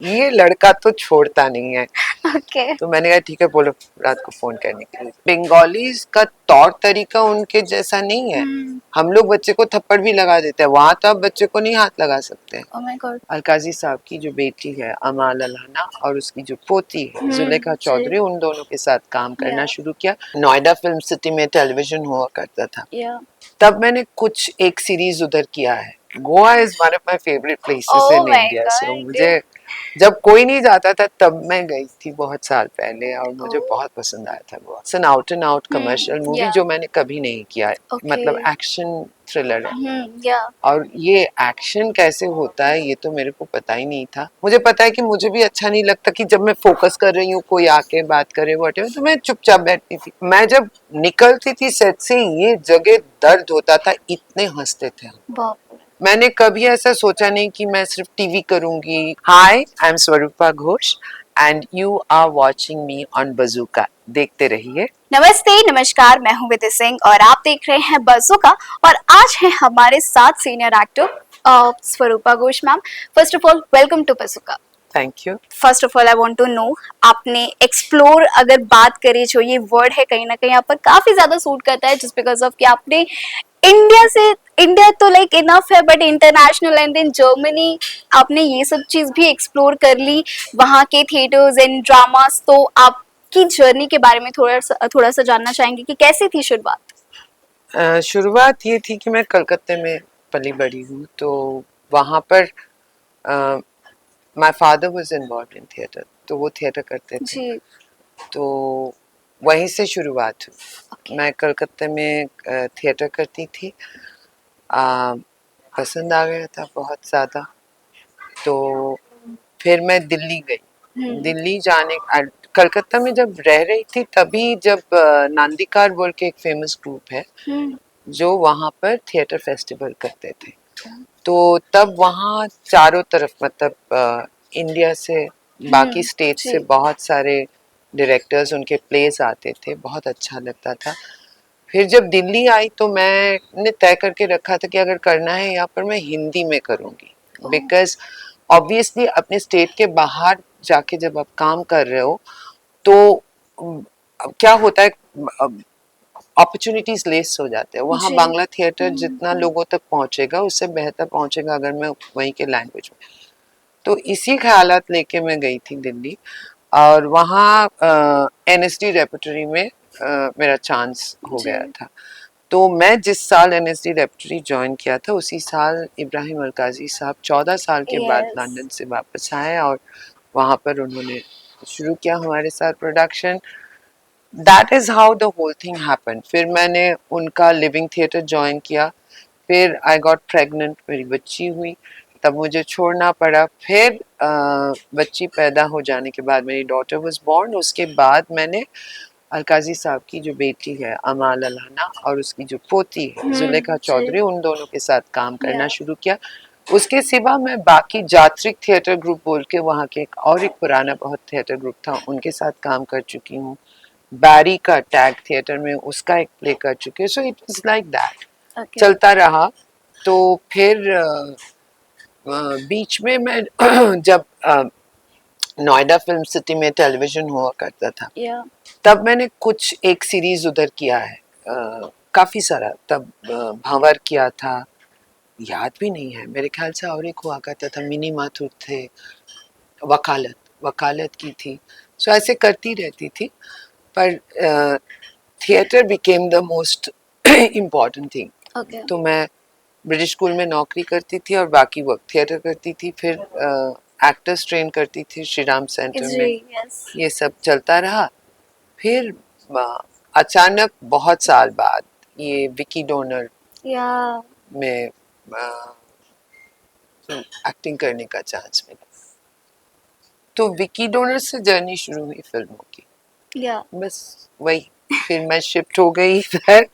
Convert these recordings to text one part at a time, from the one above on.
ये लड़का तो छोड़ता नहीं है। ओके। तो मैंने कहा ठीक है, बोलो रात को फोन करने के लिए। बंगालीज का तौर तरीका उनके जैसा नहीं है। हम लोग बच्चे को थप्पड़ भी लगा देते हैं, वहां तो आप बच्चे को नहीं हाथ लगा सकते। Oh my God. अलकाजी साहब की जो बेटी है अमाल अल्हाना और उसकी जो पोती है जुलेखा चौधरी, उन दोनों के साथ काम करना शुरू किया। नोएडा फिल्म सिटी में टेलीविजन हुआ करता था, तब मैंने कुछ एक सीरीज उधर किया है। Goa is one of my favourite places oh in my India, so God. मुझे जब कोई नहीं जाता था तब मैं गई थी बहुत साल पहले, और मुझे बहुत पसंद आया था Goa. It's an out and out commercial movie जो मैंने कभी नहीं किया है। मतलब एक्शन थ्रिलर है, और ये एक्शन कैसे होता है ये तो मेरे को पता ही नहीं था। मुझे पता है कि मुझे भी अच्छा नहीं लगता कि जब मैं फोकस कर रही हूँ कोई आके बात करे वटेवर, तो मैं चुपचाप बैठती थी। मैं जब निकलती थी सेट से ये जगह दर्द होता था, इतने हंसते थे हम। मैंने कभी ऐसा सोचा नहीं कि मैं सिर्फ टीवी करूंगी। हाय, I am Swaroopa Ghosh and you are watching me on Bazooka. देखते रहिए। नमस्ते, नमस्कार, मैं हूं विधि सिंह और आप देख रहे हैं बज़ूका। और आज है हमारे साथ senior actor Swaroopa Ghosh ma'am. First of all welcome to Bazooka. Thank you. First of all I want to know, आपने एक्सप्लोर अगर बात करें, जो ये वर्ड है कहीं ना कहीं यहाँ पर काफी ज्यादा सूट करता है, जस्ट बिकॉज ऑफ कि आपने इंडिया तो लाइक इनफ है, but international and then Germany आपने ये सब चीज भी एक्सप्लोर कर ली, वहाँ के थिएटर्स एंड ड्रामास। तो आपकी जर्नी के बारे में थोड़ा सा जानना चाहेंगे कि कैसी थी शुरुआत। शुरुआत ये थी कि मैं कलकत्ते में पली बड़ी हूँ, तो वहाँ पर my father was involved in theatre, तो वो थिएटर करते थे जी। तो वहीं से शुरुआत हुई। मैं कलकत्ते में थिएटर करती थी, पसंद आ गया था बहुत ज़्यादा, तो फिर मैं दिल्ली गई। दिल्ली जाने कलकत्ता में जब रह रही थी तभी, जब नांदीकार बोल के एक फेमस ग्रुप है जो वहाँ पर थिएटर फेस्टिवल करते थे, तो तब वहाँ चारों तरफ मतलब इंडिया से, बाकी स्टेट से बहुत सारे डायरेक्टर्स, उनके प्लेस आते थे, बहुत अच्छा लगता था। फिर जब दिल्ली आई तो मैंने तय करके रखा था कि अगर करना है यहाँ पर मैं हिंदी में करूँगी, बिकॉज ऑब्वियसली अपने स्टेट के बाहर जाके जब आप काम कर रहे हो तो क्या होता है, अपॉर्चुनिटीज लेस हो जाते हैं वहाँ। बांग्ला थिएटर जितना लोगों तक पहुँचेगा उससे बेहतर पहुँचेगा अगर मैं वहीं के लैंग्वेज में। तो इसी ख्यालात लेके मैं गई थी दिल्ली, और वहाँ एनएसडी रेपर्टरी में मेरा चांस हो गया था। तो मैं जिस साल एनएसडी रेपर्टरी ज्वाइन किया था उसी साल इब्राहिम अलकाजी साहब 14 साल के बाद लंदन से वापस आए, और वहाँ पर उन्होंने शुरू किया हमारे साथ production. That is how the whole thing happened. फिर मैंने उनका लिविंग थिएटर ज्वाइन किया, फिर आई गॉट प्रेग्नेंट, मेरी बच्ची हुई, तब मुझे छोड़ना पड़ा। फिर बच्ची पैदा हो जाने के बाद, मेरी डॉटर वाज बोर्न, उसके बाद मैंने अलकाजी साहब की जो बेटी है अमाल अल्हाना और उसकी जो पोती है जुलेखा चौधरी, उन दोनों के साथ काम करना शुरू किया। उसके सिवा मैं बाकी जात्रिक थिएटर ग्रुप बोल के वहाँ के और एक पुराना बहुत थिएटर ग्रुप था, उनके साथ काम कर चुकी हूँ। बैरी का टैग थिएटर में उसका एक प्ले कर चुके, so it was like that, चलता रहा। तो फिर बीच में मैं जब नोएडा फिल्म सिटी में टेलीविजन हुआ करता था, तब मैंने कुछ एक सीरीज उधर किया है, काफी सारा। तब भंवर किया था, याद भी नहीं है, मेरे ख्याल से और एक हुआ करता था, मिनी माथुर थे, वकालत वकालत की थी। सो ऐसे करती रहती थी, पर theatre became the most important thing. तो मैं ब्रिटिश स्कूल में नौकरी करती थी और बाकी वक्त थिएटर करती थी। फिर एक्टर्स ट्रेन करती थी श्री राम सेंटर में, ये सब चलता रहा। फिर अचानक बहुत साल बाद ये विकी डोनर में एक्टिंग करने का चांस मिला, तो विकी डोनर से जर्नी शुरू हुई फिल्मों की। बस वही, फिर मैं शिफ्ट हो गई इधर,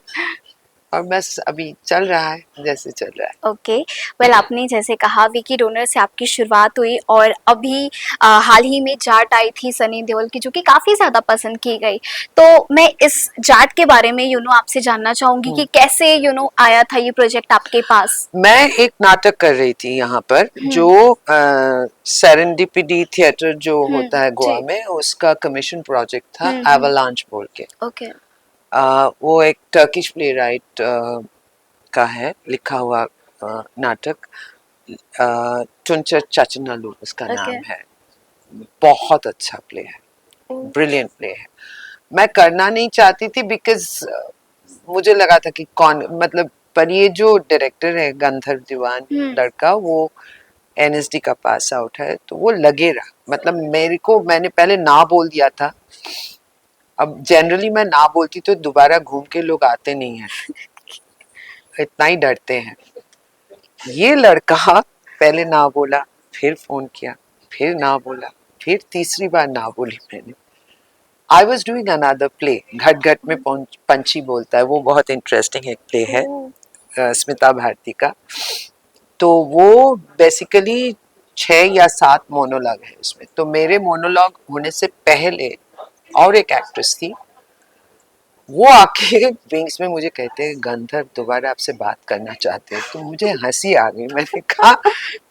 और बस अभी चल रहा है जैसे चल रहा है। ओके, वेल आपने जैसे कहा विकी डोनर से आपकी शुरुआत हुई और अभी हाल ही में जाट आई थी सनी देओल की, जो कि काफी ज्यादा पसंद की गई। तो मैं इस जाट के बारे में आपसे जानना चाहूंगी कि कैसे आया था ये प्रोजेक्ट आपके पास। मैं एक नाटक कर रही थी यहाँ पर, जो सेरेंडिपिटी थिएटर जो होता है गोवा जी। में, उसका कमीशन प्रोजेक्ट था एवलांच बोल के। ओके। वो एक टर्किश प्ले राइट का है लिखा हुआ नाटक। टुनचर चाचनालू उसका ओके। नाम है। बहुत अच्छा प्ले है, ब्रिलियंट प्ले है। मैं करना नहीं चाहती थी बिकॉज मुझे लगा था कि कौन, मतलब पर ये जो डायरेक्टर है गंधर्व दीवान लड़का, वो एनएसडी का पास आउट है, तो वो लगेगा, मतलब मेरे को, मैंने पहले ना बोल दिया था। अब जनरली मैं ना बोलती तो दोबारा घूम के लोग आते नहीं हैं, इतना ही डरते हैं। ये लड़का पहले ना बोला, फिर फोन किया, फिर ना बोला, फिर तीसरी बार ना बोली मैंने। I was doing another play, घट घट में पंछी बोलता है, वो बहुत इंटरेस्टिंग एक प्ले है स्मिता भारती का। तो वो बेसिकली 6 या 7 मोनोलॉग है उसमें। तो मेरे मोनोलॉग होने से पहले और एक एक्ट्रेस थी, वो आके विंग्स में मुझे कहते हैं गंधर्व दोबारा आपसे बात करना चाहते हैं। तो मुझे हंसी आ गई, मैंने कहा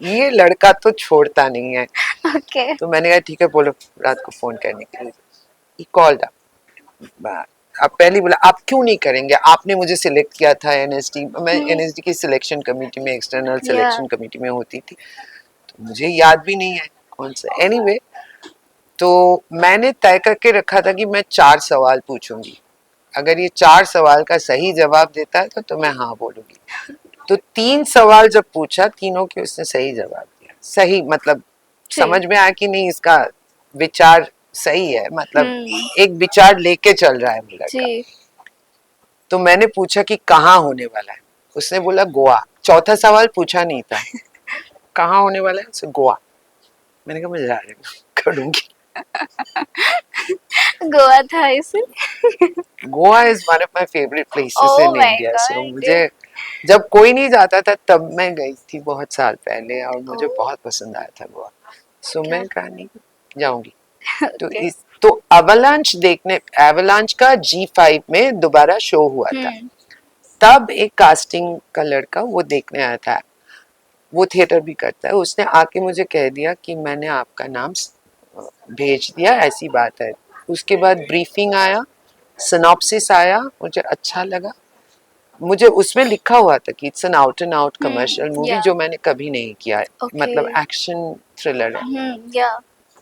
ये लड़का तो छोड़ता नहीं है। ओके। तो मैंने कहा ठीक है बोलो रात को फोन करने के लिए। He called up. अब पहले बोला आप क्यों नहीं करेंगे, आपने मुझे सिलेक्ट किया था एनएसडी, मैं एनएसडी की सिलेक्शन कमेटी में, एक्सटर्नल सिलेक्शन कमेटी में होती थी, तो मुझे याद भी नहीं है कौन सा। एनीवे, तो मैंने तय करके रखा था कि मैं 4 सवाल पूछूंगी, अगर ये 4 सवाल का सही जवाब देता है तो मैं हाँ बोलूंगी। तो 3 सवाल जब पूछा, तीनों के उसने सही जवाब दिया। सही मतलब समझ में आया कि नहीं, इसका विचार सही है, मतलब एक विचार लेके चल रहा है वो लड़का। तो मैंने पूछा कि कहाँ होने वाला है, उसने बोला गोवा। चौथा सवाल पूछा नहीं था, कहाँ होने वाला है, उसने गोवा। मैंने कहा मैं जा रही हूँ, करूंगी। गोवा था इसे। Goa is one of my favourite places oh in my India. So God. मुझे जब कोई नहीं जाता था तब मैं गई थी बहुत साल पहले, और मुझे बहुत पसंद आया था गोवा। सो मैं कहा नहीं जाऊंगी। तो इस तो एवलांच देखने, एवलांच का G5 में दोबारा शो हुआ था, तब एक कास्टिंग का लड़का वो देखने आया था, वो थिएटर भी करता है। उसने आके मुझे कह दिया कि मैंने आपका नाम भेज दिया, ऐसी बात है। उसके बाद ब्रीफिंग आया, सिनॉप्सिस आया, मुझे अच्छा लगा। मुझे उसमें लिखा हुआ था कि it's an out and out commercial movie, जो मैंने कभी नहीं किया है, मतलब एक्शन थ्रिलर है।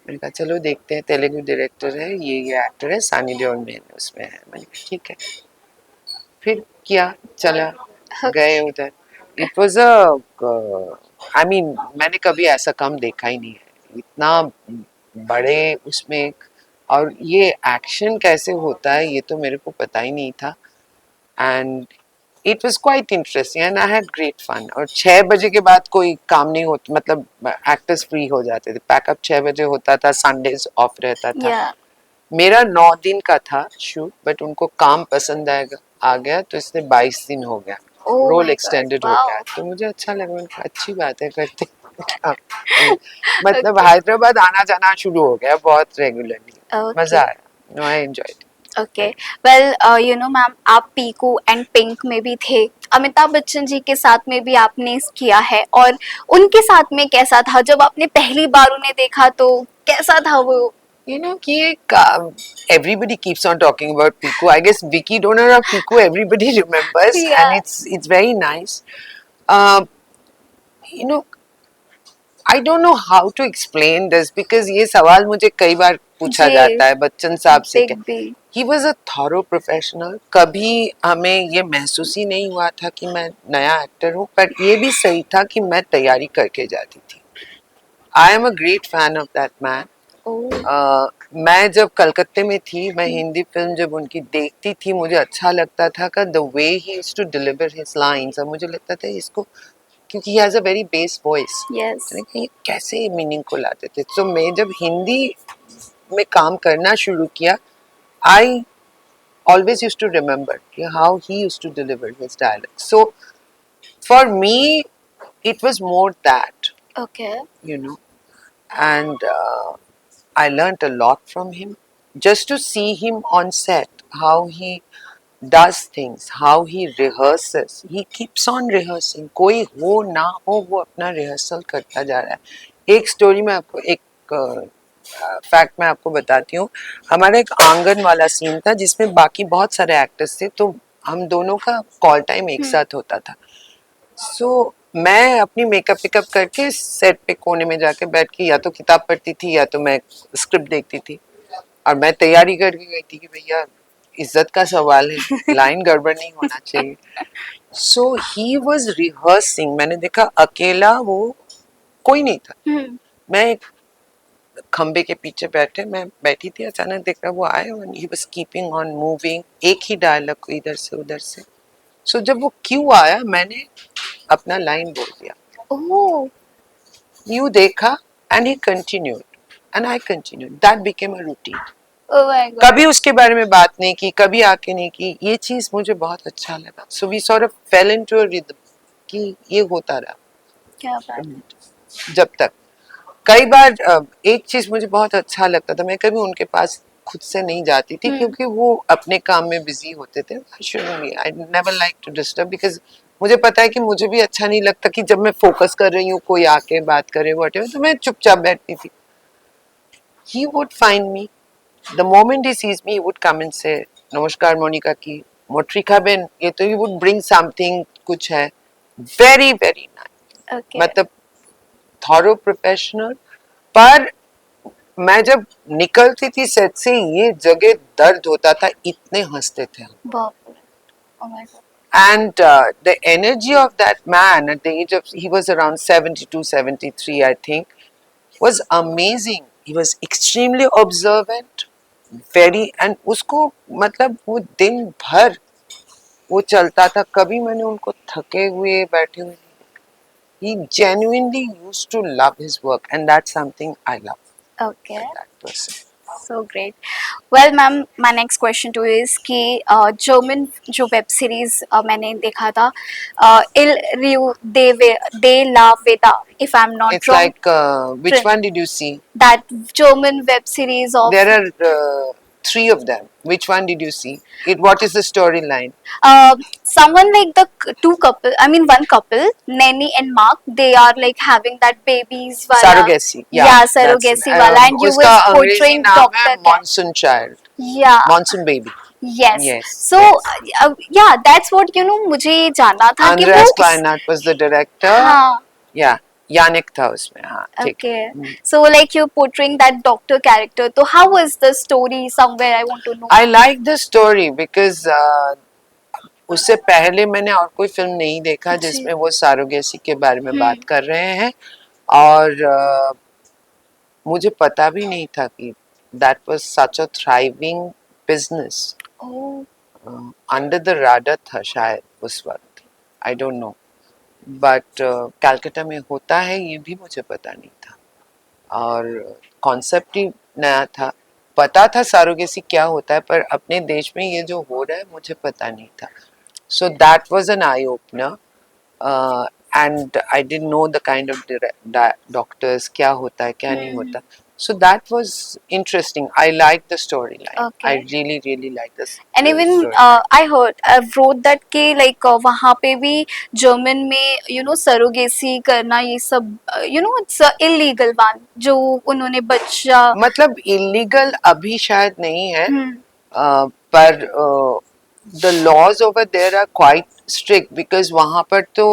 मैंने कहा चलो देखते हैं, तेलुगु डायरेक्टर है, ये एक्टर है, सनी देओल में उसमें है। मैंने कहा ठीक है, फिर किया, चला, गए उधर। इट वाज आई मीन मैंने कभी ऐसा काम देखा ही नहीं है, इतना बड़े उसमें। और ये एक्शन कैसे होता है ये तो मेरे को पता ही नहीं था, and it was quite interesting and I had great fun. और 6 बजे के बाद कोई काम नहीं होता, मतलब एक्टर्स फ्री हो जाते थे, पैकअप 6 बजे होता था, संडेज ऑफ रहता था। मेरा 9 दिन का था शूट, बट उनको काम पसंद आएगा आ गया, तो इसने 22 दिन हो गया, रोल एक्सटेंडेड हो गया। तो मुझे अच्छा लगा, मैंने कहा अच्छी बात है, करते मतलब हैदराबाद आना जाना शुरू हो गया बहुत रेगुलरली। मजा आया, no I enjoyed. Okay, well ma'am आप पीकू एंड पिंक में भी थे, अमिताभ बच्चन जी के साथ में भी आपने किया है, और उनके साथ में कैसा था जब आपने पहली बार उन्हें देखा, तो कैसा था वो? You know कि everybody keeps on talking about Piku. I guess Vicky Donor or Piku everybody remembers, and it's very nice. Uh, you know, I don't know how to explain this because ये सवाल मुझे कई बार पूछा जाता है बच्चन साहब से। He was a thorough professional. कभी हमें ये महसूस ही नहीं हुआ था कि मैं नया एक्टर हूँ, पर ये भी सही था कि मैं तैयारी करके जाती थी। I am a great fan of that man. मैं जब कलकत्ते में थी, मैं हिंदी फिल्म जब उनकी देखती थी, मुझे अच्छा लगता था कि the way he used to deliver his lines. और मुझे लगता था इसको, क्योंकि he has a very bass voice, ये कैसे मीनिंग को लाते थे। तो मैं जब हिंदी में काम करना शुरू किया, आई always used to remember how he used to deliver his dialogue. So for me, it was more that, Okay. you know, and I learned a lot from him. Just to see him on set, how he does things, how he rehearses. He keeps on rehearsing. कोई हो ना हो वो अपना rehearsal करता जा रहा है. एक स्टोरी में आपको एक फैक्ट मैं आपको बताती हूँ. हमारा एक आंगन वाला सीन था जिसमें बाकी बहुत सारे एक्टर्स थे, तो हम दोनों का कॉल टाइम एक साथ होता था. सो मैं अपनी मेकअप पिकअप करके सेट पे कोने में जाके बैठ के या तो किताब पढ़ती थी या तो मैं स्क्रिप्ट देखती थी. और मैं तैयारी करके गई थी कि भैया इज्जत का सवाल है, लाइन गड़बड़ नहीं होना चाहिए. सो ही वॉज रिहर्सिंग. मैंने देखा अकेला वो कोई नहीं था. मैं एक खंबे के पीछे बैठे मैं बैठी थी, अचानक देखा वो आए और he was keeping on moving. एक ही डायलॉग को इधर से उधर से. सो जब वो क्यों आया मैंने अपना लाइन बोल दिया. Oh. यू देखा and he continued and I continued. That became a routine. Oh my God. कभी उसके बारे में बात नहीं की, कभी आके नहीं की. ये चीज मुझे बहुत अच्छा लगा. So we sort of fell into a rhythm कि ये होता रहा क्या बात. जब तक. कई बार एक चीज मुझे बहुत अच्छा लगता था, मैं कभी उनके पास खुद से नहीं जाती थी क्योंकि वो अपने काम में बिजी होते थे. I never like to disturb because मुझे पता है कि मुझे भी अच्छा नहीं लगता कि जब मैं फोकस कर रही हूँ कोई आके बात करे व्हाटएवर, तो मैं चुपचाप बैठती थी. He would find me. The moment he sees me, he would come and say, "Namaskar, Monica की मोट्रिका बेन." ये तो he would bring something कुछ है. Very very nice. Okay. मतलब thorough professional. पर मैं जब निकलती थी सेट से ये जगह दर्द होता था, इतने हंसते थे हम. बाप रे. Oh my God. And the energy of that man at the age of, he was around 72, 73, I think, was amazing. He was extremely observant, very, and उसको मतलब वो दिन भर वो चलता था. कभी मैंने उनको थके हुए बैठे हुए. He genuinely used to love his work, and that's something I love Okay. in that person. So great. Well, ma'am, my next question to you is कि जर्मन जो वेब सीरीज मैंने देखा था इल रियू दे ला वेदा, if I'm not It's wrong, like, which one did you see? that German web series of There are three of them. Which one did you see? What is the storyline? someone like the two couple, I mean one couple, Nanny and Mark, they are like having that babies wala. Surrogacy. Yeah, Yeah, that's surrogacy wala, and you उसका was अंग्रेजी portraying नाम है Dr. Monsoon Child. Yeah. Monsoon Baby. Yes. Yes. So yes. yeah, that's what मुझे जानना था कि Andreas वो Kleinert was the director. हाँ. Yeah. Yannick था उसमें. हाँ. ठीक. Okay. So like you're portraying that doctor character. So how was the story? Somewhere I want to know. I like the story because उससे पहले मैंने और कोई फिल्म नहीं देखा जिसमें वो सारोगेसी के बारे में बात कर रहे हैं. और मुझे पता भी नहीं था कि that was such a thriving business. Oh. Under the radar था शायद उस वक्त. I don't know. But Calcutta में होता है ये भी मुझे पता नहीं था. और कॉन्सेप्ट ही नया था. पता था सारोगेसी क्या होता है, पर अपने देश में ये जो हो रहा है मुझे पता नहीं था. So that was an eye opener. And I didn't know the kind of doctors क्या होता है क्या नहीं होता. So that was interesting. I liked the storyline. Okay. I really, really liked this. And even I heard, I've wrote that कि like वहाँ पे भी जर्मन में सरोगेसी करना ये सब it's illegal one जो उन्होंने बच्चा मतलब illegal अभी शायद नहीं है. पर the laws over there are quite strict because वहाँ पर तो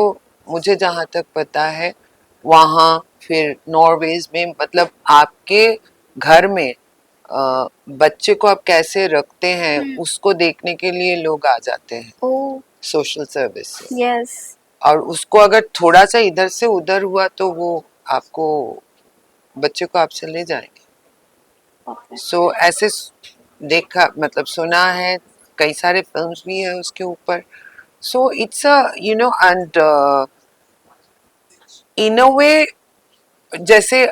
मुझे जहाँ तक पता है वहाँ फिर नॉर्वेज में मतलब आपके घर में बच्चे को आप कैसे रखते हैं उसको देखने के लिए लोग आ जाते हैं. सोशल सर्विस से. Yes. और उसको अगर थोड़ा सा इधर से उधर हुआ तो वो आपको बच्चे को आपसे ले जाएंगे. सो ऐसे देखा मतलब सुना है. कई सारे फिल्म्स भी है उसके ऊपर. So it's a and in अ वे जैसे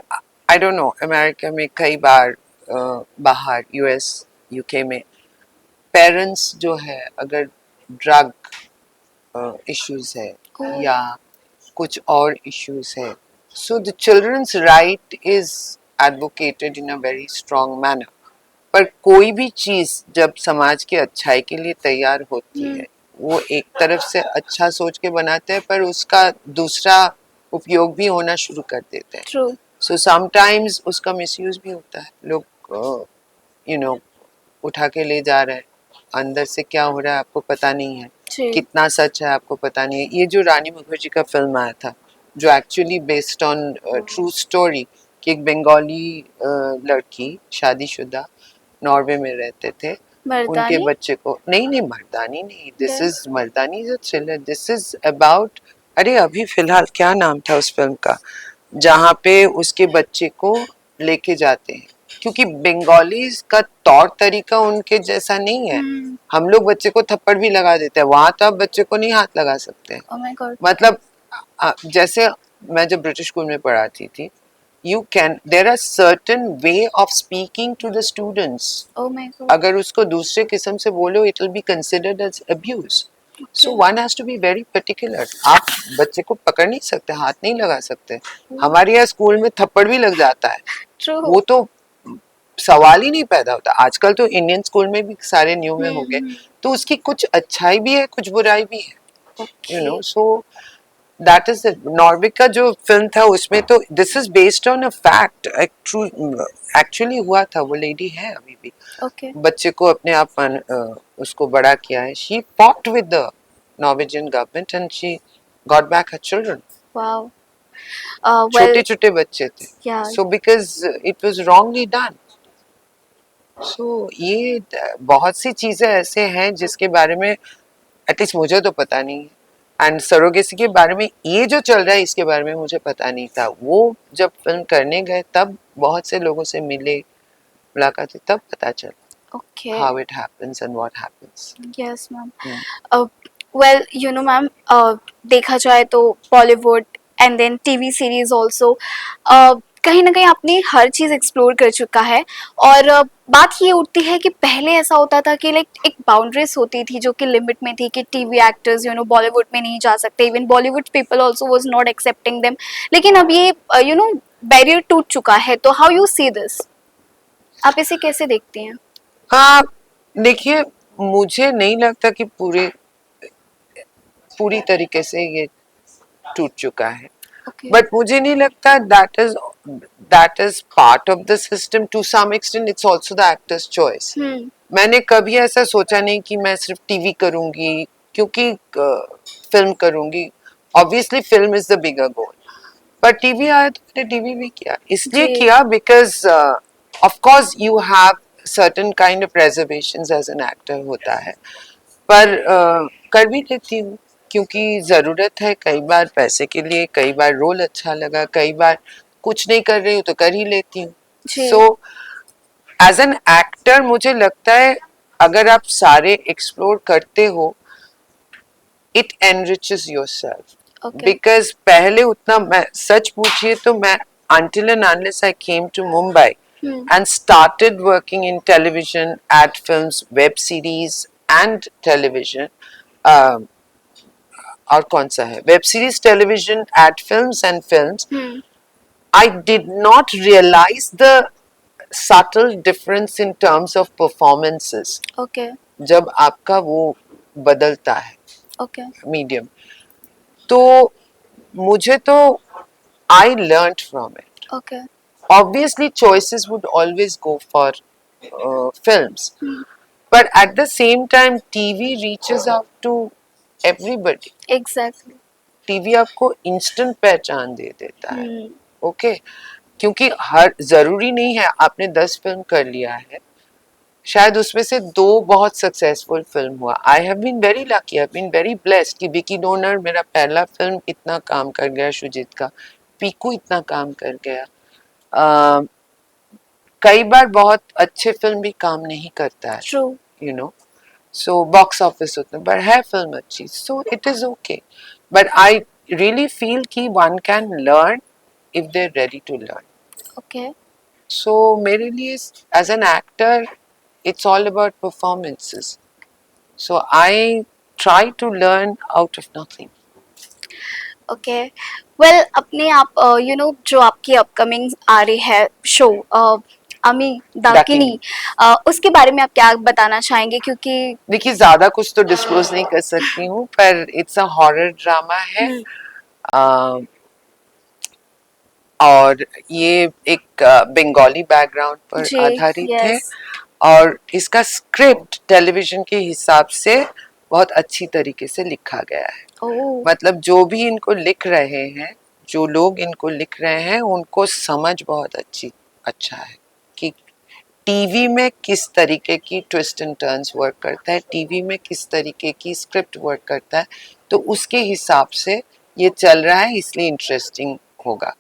आई डोंट नो अमेरिका में कई बार बाहर यूएस यूके में पेरेंट्स जो है अगर ड्रग इश्यूज है Oh. या कुछ और इश्यूज है, so the children's right is advocated in a very strong manner. पर कोई भी चीज जब समाज की अच्छाई के लिए तैयार होती है, वो एक तरफ से अच्छा सोच के बनाते हैं पर उसका दूसरा उपयोग भी होना शुरू कर देते हैं। True. सो समटाइम्स उसका मिसयूज भी होता है। लोग उठा के ले जा रहे हैं, अंदर से क्या हो रहा है आपको पता नहीं है, जी. कितना सच है आपको पता नहीं है। ये जो रानी मुखर्जी का फिल्म आया था, जो actually based on true story, कि एक बंगाली लड़की शादीशुदा नॉर्वे में रहते थे, उनके मर्दानी. बच्चे को नहीं मर्दानी नहीं, this Then? Is Mardaani is a thriller, this is about, अरे अभी फिलहाल क्या नाम था उस फिल्म का, जहाँ पे उसके बच्चे को लेके जाते हैं, क्योंकि बंगालीज का तौर तरीका उनके जैसा नहीं है। हम लोग बच्चे को थप्पड़ भी लगा देते हैं, वहां तो आप बच्चे को नहीं हाथ लगा सकते। Oh my God. मतलब जैसे मैं जब ब्रिटिश स्कूल में पढ़ाती थी, you can, there are certain way of speaking to the students. Oh my God. अगर उसको दूसरे किस्म से बोलो, it will be considered as abuse. So one has to be very particular. आप बच्चे को पकड़ नहीं सकते, हाथ नहीं लगा सकते। हमारे यहाँ स्कूल में थप्पड़ भी लग जाता है, True. वो तो सवाल ही नहीं पैदा होता। आजकल तो इंडियन स्कूल में भी सारे न्यू में हो गए, तो उसकी कुछ अच्छाई भी है कुछ बुराई भी है, you know. So that is Norway का जो फिल्म था उसमें तो this is based on a fact, actually हुआ था। वो लेडी है अभी भी, Okay. बच्चे को अपने आप उसको बड़ा किया है। She fought with the Norwegian government and she got back her children. Wow. छोटे Well, छोटे बच्चे थे, yeah. So because it was wrongly done. So ये बहुत सी चीजें ऐसे हैं जिसके बारे में एटलीस्ट मुझे तो पता नहीं है। एंड सरोगेसी के बारे में ये जो चल रहा है इसके बारे में मुझे पता नहीं था। वो जब फिल्म करने गए तब बहुत से लोगों से मिले, मुलाकात हुई, तब पता चला Okay. How it happens and what happens. Yes, ma'am. Well, ma'am, देखा जाए तो Bollywood and then TV series also, कहीं ना कहीं आपने हर चीज़ एक्सप्लोर कर चुका है। और बात ये उठती है कि पहले ऐसा होता था कि लाइक एक बाउंड्रीज होती थी जो कि लिमिट में थी, कि टीवी एक्टर्स बॉलीवुड में नहीं जा सकते, even Bollywood people also was not accepting them. लेकिन अब ये बैरियर टूट चुका है, तो हाउ यू सी दिस, आप इसे कैसे देखती हैं? हाँ, देखिए, मुझे नहीं लगता कि पूरी तरीके से ये टूट चुका है, Okay. बट मुझे नहीं लगता that is part of the system. To some extent it's also the actors choice. मैंने कभी ऐसा सोचा नहीं कि मैं सिर्फ टीवी करूंगी क्योंकि फिल्म करूंगी। Obviously film is the bigger goal, पर टीवी आया तो मैंने टीवी भी किया। इसलिए जी. किया because of course you have certain kind of reservations as an actor होता है, पर कर भी लेती हूँ क्योंकि ज़रूरत है। कई बार पैसे के लिए, कई बार रोल अच्छा लगा, कई बार कुछ नहीं कर रही हूँ तो कर ही लेती हूँ। जी. सो एज एन एक्टर मुझे लगता है अगर आप सारे एक्सप्लोर करते हो, it enriches yourself. Okay. Because पहले उतना, मैं सच पूछिए तो मैं until and unless I came to Mumbai and started working in television, ad films, web series and television, uh, और कौन सा है, web series, television, ad films and films, I did not realise the subtle difference in terms of performances Okay. जब आपका वो बदलता है Okay. Medium. तो मुझे तो I learned from it. Okay. Obviously choices would always go for films, but at the same time TV reaches out to everybody. Exactly. TV आपको instant पहचान दे देता है। ओके, क्योंकि हर जरूरी नहीं है आपने 10 फिल्म कर लिया है, शायद उसमें से 2 बहुत सक्सेसफुल फिल्म हुआ। I have been very lucky, I have been very blessed कि विकी डोनर मेरा पहला फिल्म इतना काम कर गया, शुजित का पीकू इतना काम कर गया। कई बार बहुत अच्छे फिल्म भी काम नहीं करता है, True. You know. So box office उतना पर है फिल्म अच्छी, so it is okay. But I really feel कि one can learn if they are ready to learn. Okay. So मेरे लिए as an actor it's all about performances. So I try to learn out of nothing. Okay well अपने आप you know जो आपकी upcoming आ रही है show अमी दाकिनी दाकिनी। उसके बारे में आप क्या बताना चाहेंगे क्योंकि देखिए ज्यादा कुछ तो डिस्क्लोज नहीं कर सकती हूँ, पर इट्स अ हॉरर ड्रामा है। अ, और ये एक बंगाली बैकग्राउंड पर जी आधारित है, यस और इसका स्क्रिप्ट टेलीविजन के हिसाब से बहुत अच्छी तरीके से लिखा गया है। ओह मतलब जो भी इनको लिख रहे हैं, जो लोग इनको लिख रहे हैं, उनको समझ बहुत अच्छा है कि टीवी में किस तरीके की ट्विस्ट एंड टर्न्स वर्क करता है, टीवी में किस तरीके की स्क्रिप्ट वर्क करता है, तो उसके हिसाब से ये चल रहा है, इसलिए इंटरेस्टिंग होगा।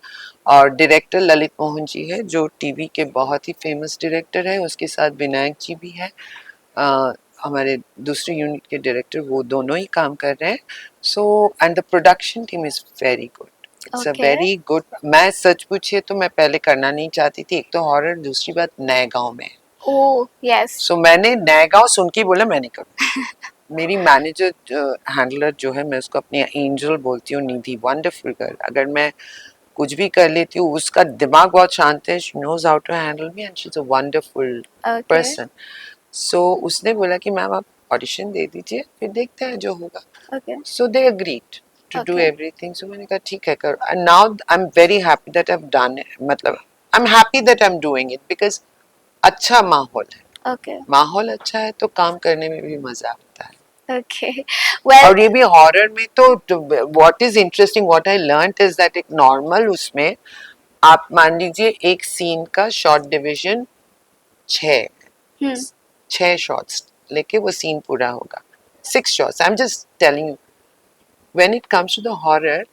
और डायरेक्टर ललित मोहन जी है, जो टीवी के बहुत ही फेमस डायरेक्टर है, उसके साथ विनायक जी भी है, हमारे दूसरे यूनिट के डायरेक्टर, वो दोनों ही काम कर रहे हैं। So and the production team is very good, it's a okay very good. मैं सच पूछिए तो मैं पहले करना नहीं चाहती थी, एक तो हॉरर, दूसरी बात नए गांव में। ओह यस सो मैंने नए गांव सुन के बोला मैं नहीं करूँ। मेरी मैनेजर हैंडलर जो है, मैं उसको अपनी एंजल बोलती हूँ, निधि, वंडरफुल गर्ल। अगर मैं कुछ भी कर लेती हूँ, उसका दिमाग बहुत शांत है, she knows how to handle me and she is a wonderful okay person. So उसने बोला कि मैम आप ऑडिशन दे दीजिए, फिर देखते हैं जो होगा। Okay so they agreed to do okay everything. So मैंने कहा ठीक है करो, and now I am very happy that I have done it. मतलब I am happy that I am doing it because अच्छा माहौल है। ओके माहौल अच्छा है तो काम करने में भी मजा आता है। ओके वेल और ये भी हॉरर में तो what is interesting, what I learned is that एक नॉर्मल उसमें आप मान लीजिए एक सीन का शॉर्ट डिवीजन छः छः शॉट्स लेके वो सीन पूरा होगा, 6 shots. I am just telling you, when it comes to the horror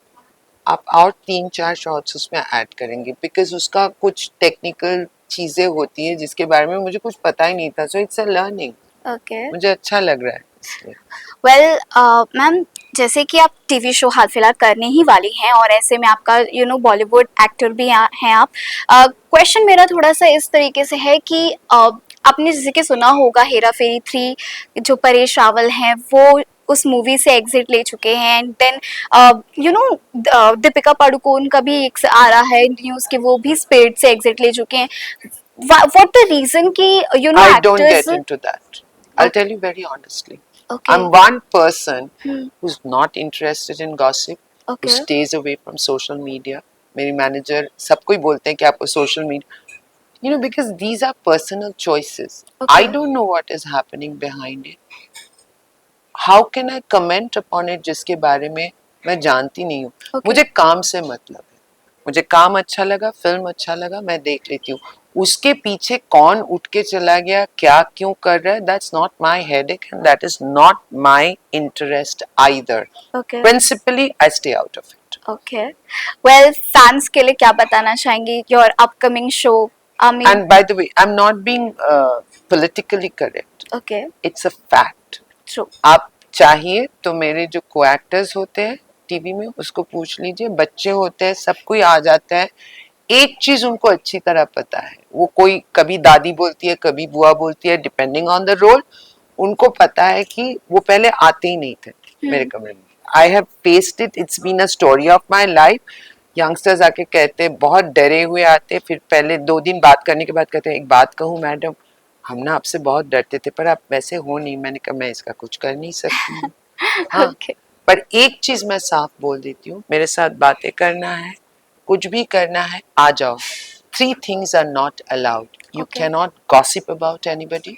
आप और 3-4 शॉट्स उसमें ऐड करेंगे, बिकॉज उसका कुछ टेक्निकल चीजें होती है जिसके बारे में मुझे कुछ पता ही नहीं था। So it's a learning, okay मुझे अच्छा लग रहा है इसलिए। वेल मैम जैसे कि आप टीवी शो हाल फिलहाल करने ही वाली हैं और ऐसे में आपका यू नो बॉलीवुड एक्टर भी हैं आप क्वेश्चन मेरा थोड़ा सा इस तरीके से है कि आपने जैसे कि सुना होगा हेरा फेरी 3 जो परेश रावल हैं वो उस मूवी से एग्जिट ले चुके हैं and then you know Deepika Padukone का भी एक आ रहा है न्यूज़ कि वो भी स्पिरिट से एग्जिट ले चुके हैं व्हाट द रीजन कि you know I don't actors get into that. I'll tell you very honestly. Okay I'm one person who's not interested in gossip, who okay stays away from social media. मेरी manager सबको ही बोलते हैं कि आपको social media, you know, because these are personal choices. I Okay. don't know what is happening behind it. How can I comment upon it जिसके बारे में मैं जानती नहीं हूँ। Okay. मुझे काम से मतलब है, मुझे काम अच्छा लगा, फिल्म अच्छा लगा, मैं देख लेती हूँ। उसके पीछे कौन उठ के चला गया, क्या क्यों कर रहा है, that's not my headache and that is not my interest either. Okay. Principally I stay out of it. Okay. Well, fans के लिए क्या बताना चाहेंगी your upcoming show? I mean, and by the way I am not being politically correct, okay, it's a fact. true. आप चाहिए तो मेरे जो को एक्टर्स होते हैं टीवी में उसको पूछ लीजिए, बच्चे होते हैं, सब कोई आ जाता है। एक चीज उनको अच्छी तरह पता है, वो कोई कभी दादी बोलती है, कभी बुआ बोलती है, डिपेंडिंग ऑन द रोल। उनको पता है कि वो पहले आते ही नहीं थे मेरे कमरे में। I have faced it, it's been a story of my life. Youngsters आके कहते हैं, बहुत डरे हुए आते, फिर पहले 2 दिन बात करने के बाद कहते हैं एक बात कहूँ मैडम, हम ना आपसे बहुत डरते थे पर आप वैसे हो नहीं। मैंने कहा मैं इसका कुछ कर नहीं सकती हूँ। हाँ, Okay. पर एक चीज मैं साफ बोल देती हूँ, मेरे साथ बातें करना है, कुछ भी करना है, आ जाओ। 3 things are not allowed. You Okay. cannot gossip about anybody.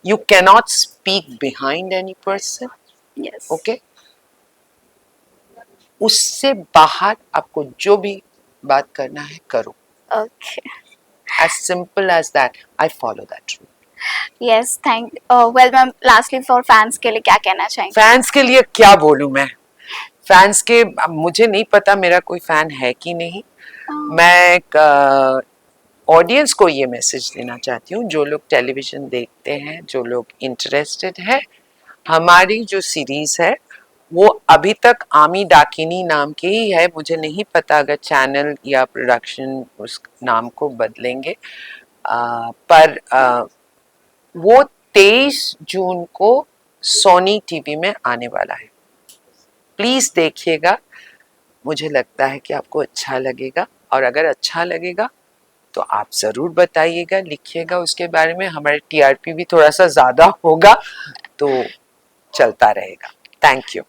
You cannot speak behind any person. Yes. Okay? उससे बाहर आपको जो भी बात करना है करो। Okay. As simple as that. I follow that rule. Yes. Thank. Well, ma'am. Lastly, for fans के लिए क्या कहना चाहेंगे? फैंस के लिए क्या बोलूं मैं? फैंस के अब मुझे नहीं पता मेरा कोई फैन है कि नहीं। मैं एक ऑडियंस को ये मैसेज देना चाहती हूँ, जो लोग टेलीविजन देखते हैं, जो लोग इंटरेस्टेड है, हमारी जो सीरीज है वो अभी तक आमी डाकिनी नाम की ही है। मुझे नहीं पता अगर चैनल या प्रोडक्शन उस नाम को बदलेंगे, पर वो 23 जून को सोनी टीवी में आने वाला है। प्लीज देखिएगा, मुझे लगता है कि आपको अच्छा लगेगा, और अगर अच्छा लगेगा तो आप जरूर बताइएगा, लिखिएगा उसके बारे में। हमारे टीआरपी भी थोड़ा सा ज्यादा होगा तो चलता रहेगा। Thank you.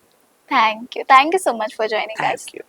Thank you so much for joining us. Thank you.